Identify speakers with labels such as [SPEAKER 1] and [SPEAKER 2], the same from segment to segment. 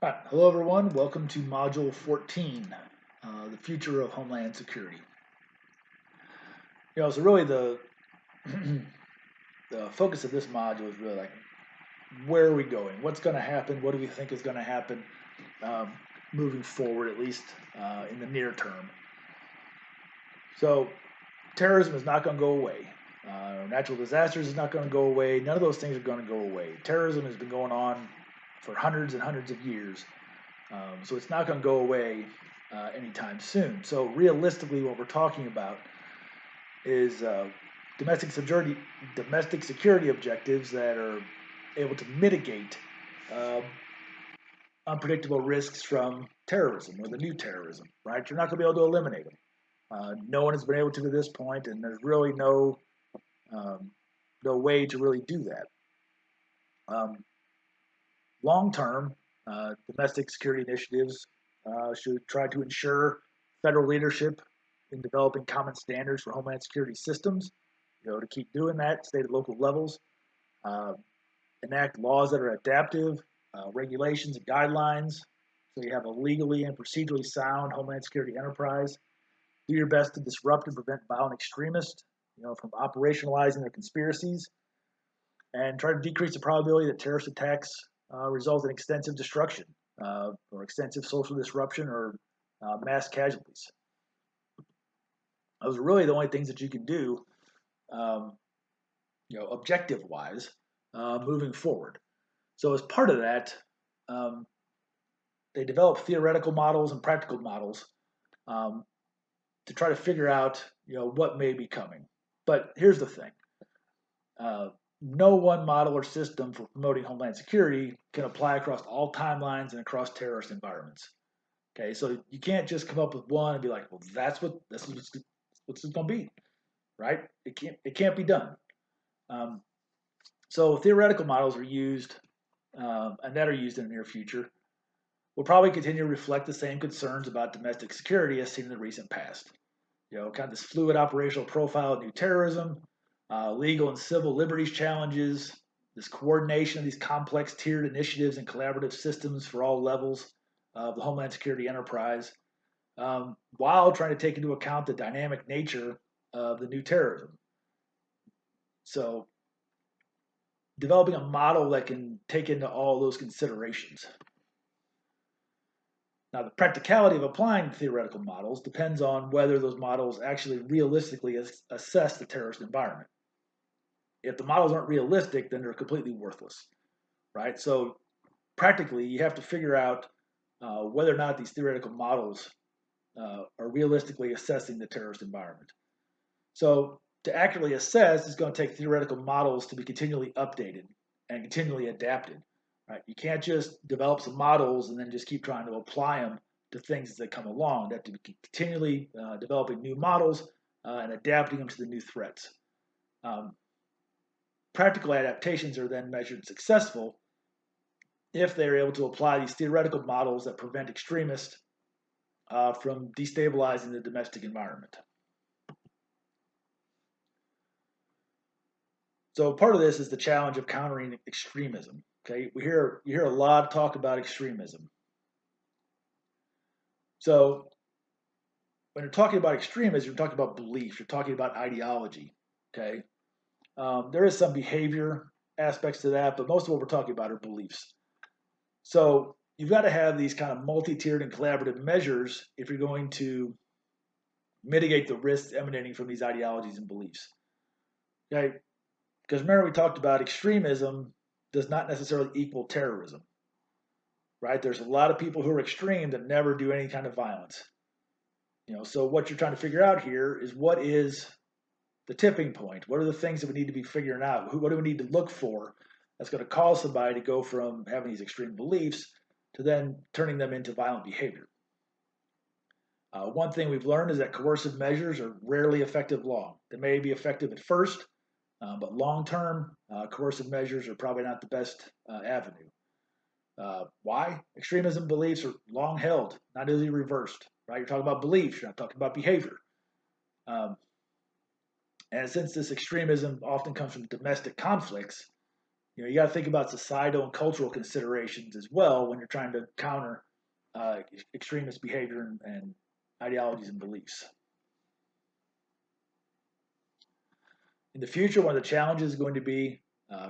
[SPEAKER 1] All right. Hello, everyone. Welcome to Module 14, the future of Homeland Security. So really the focus of this module is really like, where are we going? What's going to happen? What do we think is going to happen um, moving forward, at least in the near term? So terrorism is not going to go away. Natural disasters is not going to go away. None of those things are going to go away. Terrorism has been going on for hundreds and hundreds of years. So it's not going to go away anytime soon. So realistically, what we're talking about is domestic security objectives that are able to mitigate uh, unpredictable risks from terrorism or the new terrorism. Right? You're not going to be able to eliminate them. No one has been able to this point, and there's really um, no way to really do that. Um, Long term, domestic security initiatives should try to ensure federal leadership in developing common standards for homeland security systems. To keep doing that, state and local levels, uh, enact laws that are adaptive, regulations and guidelines, so you have a legally and procedurally sound homeland security enterprise. Do your best to disrupt and prevent violent extremists, from operationalizing their conspiracies, and try to decrease the probability that terrorist attacks result in extensive destruction or extensive social disruption or mass casualties. Those are really the only things that you can do, um, objective wise, moving forward. So as part of that, um, they develop theoretical models and practical models um, to try to figure out, what may be coming. But here's the thing: uh, no one model or system for promoting homeland security can apply across all timelines and across terrorist environments. Okay, so you can't just come up with one and be like, well, this is what's going to be, right? It can't be done. Um, so theoretical models are used and that are used in the near future will probably continue to reflect the same concerns about domestic security as seen in the recent past. Kind of this fluid operational profile of new terrorism, legal and civil liberties challenges, this coordination of these complex tiered initiatives and collaborative systems for all levels of the Homeland Security enterprise, while trying to take into account the dynamic nature of the new terrorism. So, developing a model that can take into all those considerations. Now, the practicality of applying theoretical models depends on whether those models actually realistically assess the terrorist environment. If the models aren't realistic, then they're completely worthless, right? So, practically, you have to figure out whether or not these theoretical models are realistically assessing the terrorist environment. So, to accurately assess, it's going to take theoretical models to be continually updated and continually adapted. Right? You can't just develop some models and then just keep trying to apply them to things as they come along. You have to be continually developing new models and adapting them to the new threats. Um, Practical adaptations are then measured successful if they're able to apply these theoretical models that prevent extremists from destabilizing the domestic environment. So part of this is the challenge of countering extremism. Okay, you hear a lot of talk about extremism. So when you're talking about extremism, you're talking about beliefs, you're talking about ideology. Okay, there is some behavior aspects to that, but most of what we're talking about are beliefs. So you've got to have these kind of multi-tiered and collaborative measures if you're going to mitigate the risks emanating from these ideologies and beliefs. Okay, because remember we talked about extremism does not necessarily equal terrorism, right? There's a lot of people who are extreme that never do any kind of violence. So what you're trying to figure out here is what is the tipping point? What are the things that we need to be figuring out? What do we need to look for that's going to cause somebody to go from having these extreme beliefs to then turning them into violent behavior? One thing we've learned is that coercive measures are rarely effective long. They may be effective at first, but long term, coercive measures are probably not the best avenue. Why? Extremism beliefs are long held, not easily reversed. Right? You're talking about beliefs, you're not talking about behavior. Um, and since this extremism often comes from domestic conflicts, You got to think about societal and cultural considerations as well when you're trying to counter extremist behavior and ideologies and beliefs. In the future, one of the challenges is going to be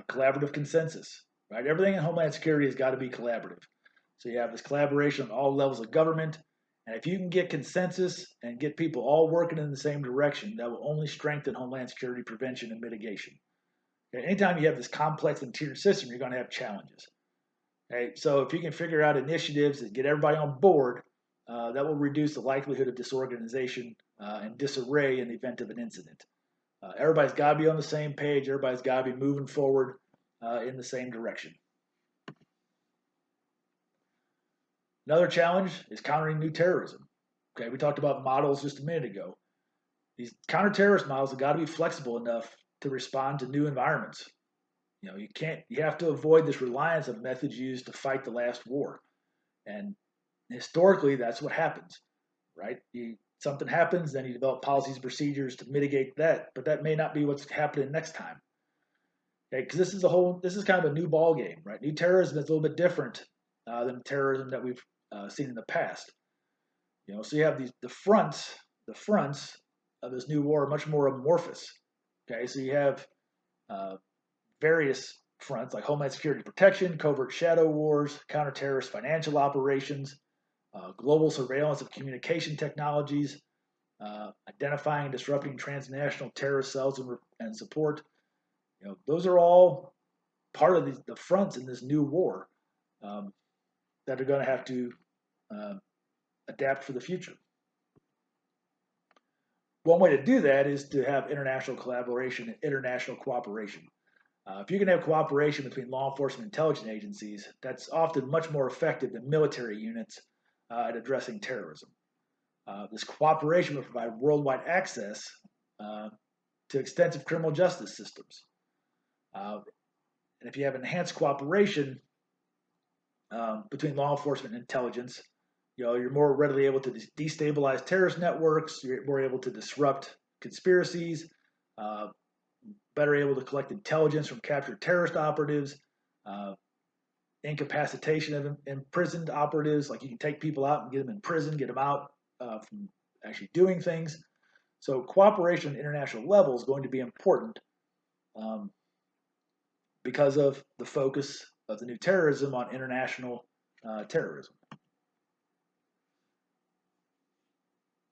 [SPEAKER 1] collaborative consensus. Right, everything in Homeland Security has got to be collaborative. So you have this collaboration on all levels of government, and if you can get consensus and get people all working in the same direction, that will only strengthen Homeland Security prevention and mitigation. Okay, anytime you have this complex and tiered system, you're going to have challenges. Okay, so if you can figure out initiatives that get everybody on board, that will reduce the likelihood of disorganization and disarray in the event of an incident. Everybody's got to be on the same page. Everybody's got to be moving forward in the same direction. Another challenge is countering new terrorism. Okay, we talked about models just a minute ago. These counter-terrorist models have got to be flexible enough to respond to new environments. You have to avoid this reliance on methods used to fight the last war. And historically, that's what happens, right? Something happens, then you develop policies and procedures to mitigate that, but that may not be what's happening next time. Okay, because this is kind of a new ball game, right? New terrorism is a little bit different than terrorism that we've seen in the past. So you have the fronts of this new war are much more amorphous. Okay, so you have uh, various fronts like Homeland Security protection, covert shadow wars, counter-terrorist financial operations, global surveillance of communication technologies, identifying and disrupting transnational terrorist cells and support. Those are all part of the fronts in this new war um, that are going to have to uh, adapt for the future. One way to do that is to have international collaboration and international cooperation. If you can have cooperation between law enforcement and intelligence agencies, that's often much more effective than military units at addressing terrorism. This cooperation will provide worldwide access uh, to extensive criminal justice systems. And if you have enhanced cooperation between law enforcement and intelligence, you're more readily able to destabilize terrorist networks. You're more able to disrupt conspiracies. Uh, Better able to collect intelligence from captured terrorist operatives. Uh, Incapacitation of imprisoned operatives, like you can take people out and get them in prison, get them out from actually doing things. So cooperation at international level is going to be important um, because of the focus of the new terrorism on international terrorism.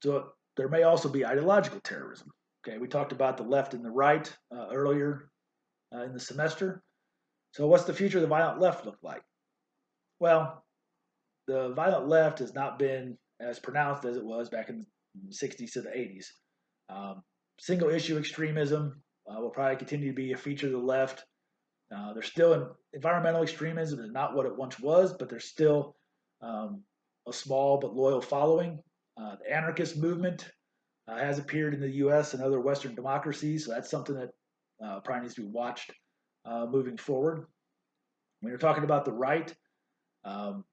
[SPEAKER 1] So there may also be ideological terrorism. Okay, we talked about the left and the right earlier in the semester. So what's the future of the violent left look like? Well, the violent left has not been as pronounced as it was back in the 60s to the 80s. Single issue extremism will probably continue to be a feature of the left. There's still environmental extremism is not what it once was, but there's still a small but loyal following. The anarchist movement has appeared in the U.S. and other Western democracies, so that's something that probably needs to be watched moving forward. When you're talking about the right, um,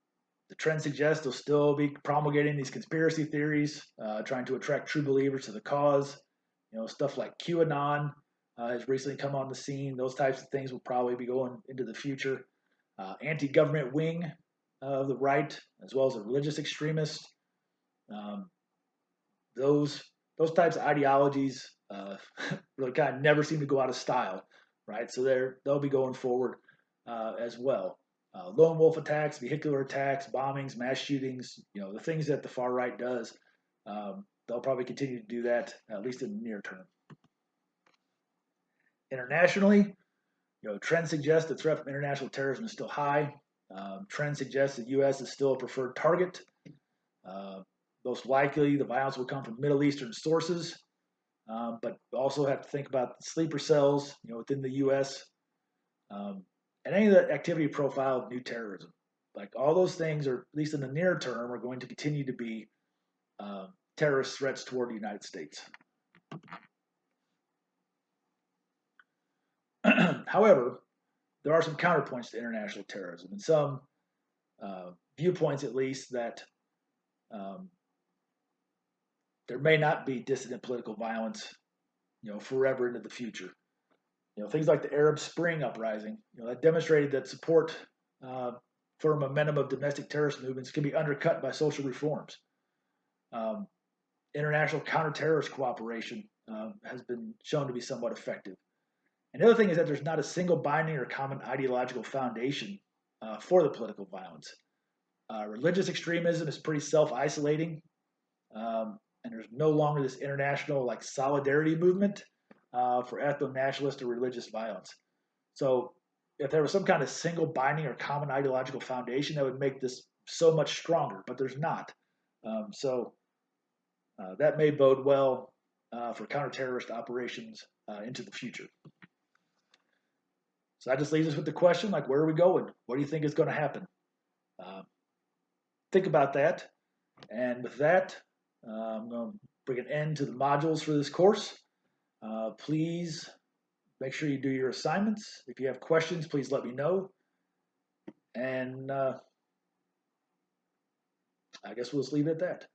[SPEAKER 1] the trend suggests they'll still be promulgating these conspiracy theories, trying to attract true believers to the cause. Stuff like QAnon has recently come on the scene. Those types of things will probably be going into the future. Anti-government wing of the right, as well as the religious extremists. Um, those those types of ideologies really kind of never seem to go out of style, right? So they'll be going forward as well. Lone wolf attacks, vehicular attacks, bombings, mass shootings, the things that the far right does, they'll probably continue to do that, at least in the near term. Internationally, trends suggest the threat from international terrorism is still high. Trends suggest the U.S. is still a preferred target. Uh, Most likely, the violence will come from Middle Eastern sources, but also have to think about the sleeper cells, within the U.S. And any of the activity profile of new terrorism. Like all those things, are at least in the near term, are going to continue to be terrorist threats toward the United States. However, there are some counterpoints to international terrorism, and some viewpoints, at least, that um, there may not be dissident political violence, forever into the future. Things like the Arab Spring uprising, that demonstrated that support uh, for a momentum of domestic terrorist movements can be undercut by social reforms. Um, International counter-terrorist cooperation has been shown to be somewhat effective. And the other thing is that there's not a single binding or common ideological foundation for the political violence. Religious extremism is pretty self-isolating, and there's no longer this international like solidarity movement for ethno-nationalist or religious violence. So, if there was some kind of single binding or common ideological foundation, that would make this so much stronger. But there's not. That may bode well for counter-terrorist operations into the future. So that just leaves us with the question, like, where are we going? What do you think is going to happen? Uh, think about that. And with that, I'm going to bring an end to the modules for this course. Please make sure you do your assignments. If you have questions, please let me know. And I guess we'll just leave it at that.